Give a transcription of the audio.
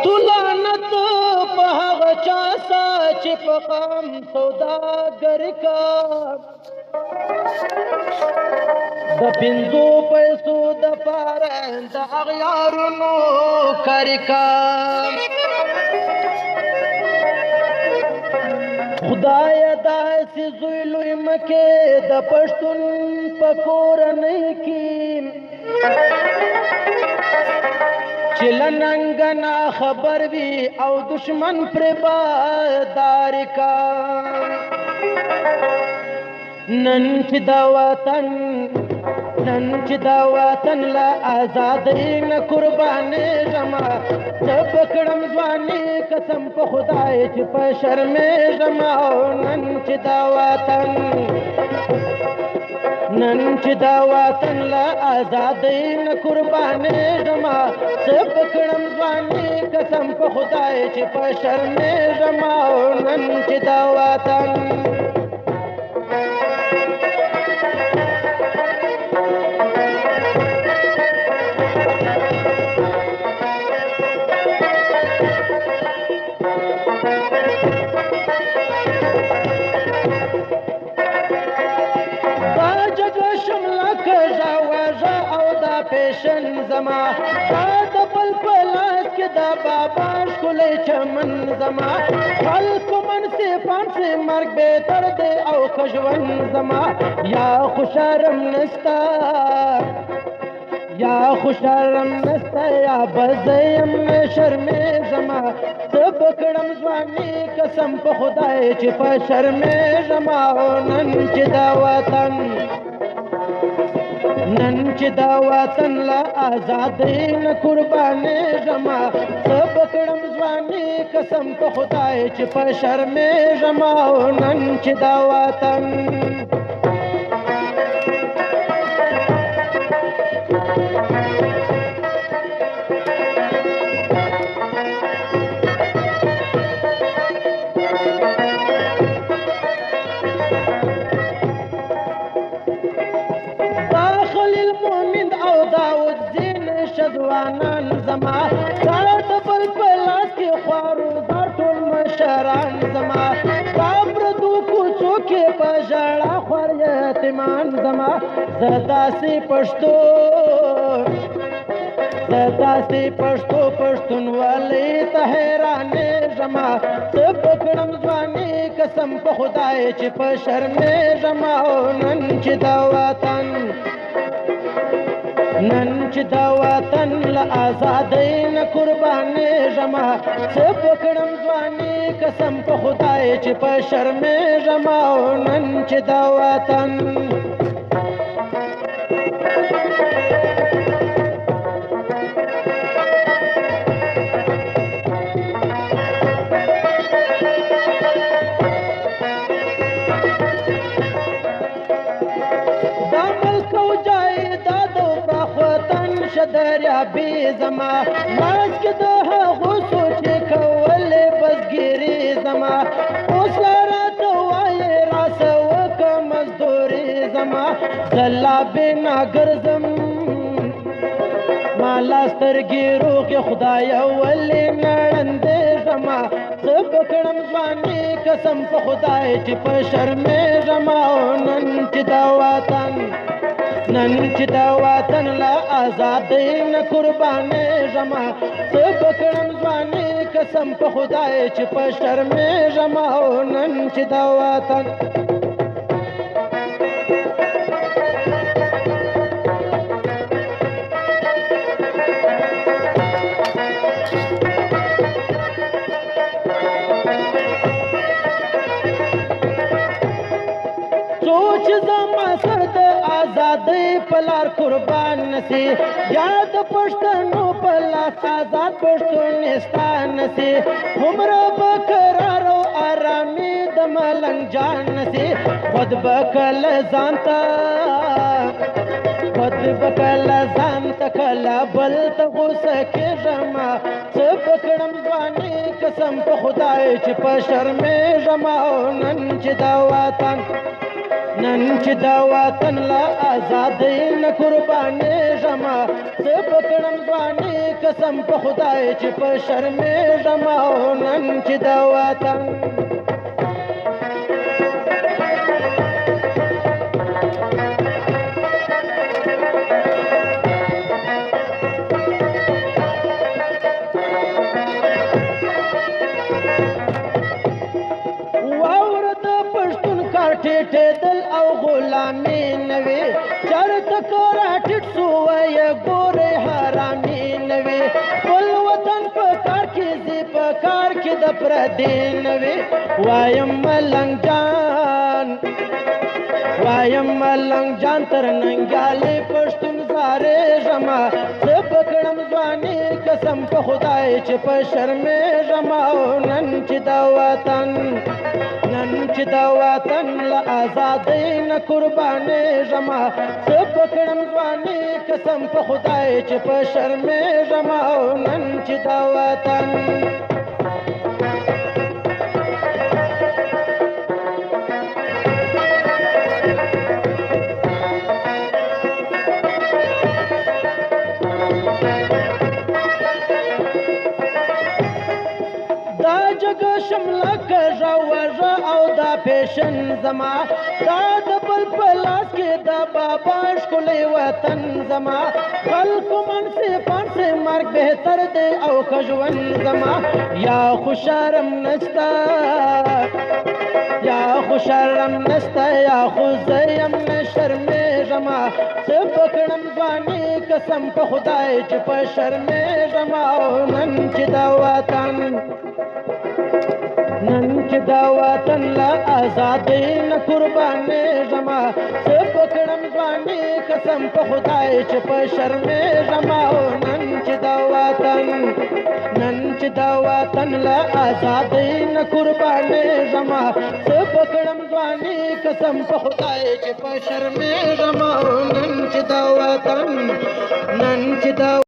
تو لعنت په هغه چا سه چې په قام سوداګر کا د پنځو پیسو د پاره د اغیارونو کاری کا خدای داسې زوی لوی مکې د پښتون په کورنۍ کې چې له ننګه نا خبر وي او دشمن پرې بادار کا نن چې دا وطن له ازادۍ نه قربانې ژمه زه پکړم ځواني قسم په خدای چې په شرمېږم او نن چې دا وطن له ازادۍ نه قربانې ژمه زه پکړم ځواني قسم په خدای چې په شرمېږم او نن چې دا وطن پیشن زما د بل په لاس کې د بابا ښکلی چمن زما خلکو منصې پانسې مرګ بهتر دی او که ژوند زما یا خو شرم نسته یا به زه یم شرمېږمه زه به کړم ځواني قسم په خدای چې په شرمېږمه او نن چې دا وطن له ازادۍ نه قربانېږمه زه به کړم ځواني قسم په خدای چې په شرمېږمه او نن چې دا وطن ځوانان زما دا د بل په لاس کې خواروزار ټول مشران زما دا پردو کوڅو کې په ژړا خوار یتیمان زما زه داسې پښتونولۍ ته حیرانېږم زه به کړم ځواني قسم په خدای چې په شرمېږم او نن چې دا وطن له ازادۍ نه قربانېږم زه به کړم ځواني قسم په خدای چې په شرمېږم او نن چې دا وطن دریابې زما لاس کې د هغو سوچې کولې بزګري زما اوس لا راته وایې راسه وکه مزدوري زما زه لا بېنا ګرځم ما لا سترګې روغې خدایه ولې نړندېږم زه به کړم ځواني قسم په خدای چې په شرمېږم او نن چې دا وطن له ازادۍ نه قربانېږم زه به کړم ځواني قسم په خدای چې په شرمېږم او نن چې دا وطن سوچ زما سر د ازادۍ په لار قربان نسي یا د پښتنو په لاس آزاد پښتونستان نسي هومره به قرار او ارامي د ملنګ جان نسي خود به کله ځان ته کله بل ته غوسه کېږم زه به بکړم ځواني قسم په خدای چې په شرمېږم او نن چې دا وطن له ازادۍ نه قربانېږم زه بکړم ځواني قسم په خدای چې په شرمېږم او نن چې دا وطن ټیټېدل او غلامي نه وي چېرته که راټیټ سوی ګورې حرامي نه وي خپل وطن په کار کې ځي په کار کې د پردي نه وي وایم ملنګ جان تر ننګیالې پښتون زارېږم زه بکړم ځواني قسم په خدای چې په شرمېږم او نن چې دا وطن له ازادۍ نه قربانېږم زه بکړم ځواني قسم په خدای چې په شرمېږم او نن چې دا وطن دا جګه شمله کږه وږه او دا پیشن زما دا د بل په لاس کې د بابا ښکلی وطن زما خلکو منصفانسې مرګ بهتر دی او که ژوند زما یا خو شرم نشته یا خو زه یم نه شرمېږم زه بکړم ځواني قسم په خدای چې په شرمېږم او نن چې دا وطن له ازادۍ نه قربانېږم زه بکړم ځواني قسم په خدای چې په شرمېږم او نن چې دا وطن له ازادۍ نه قربانېږم زه بکړم ځواني قسم په خدای چې په شرمېږم او نن چې دا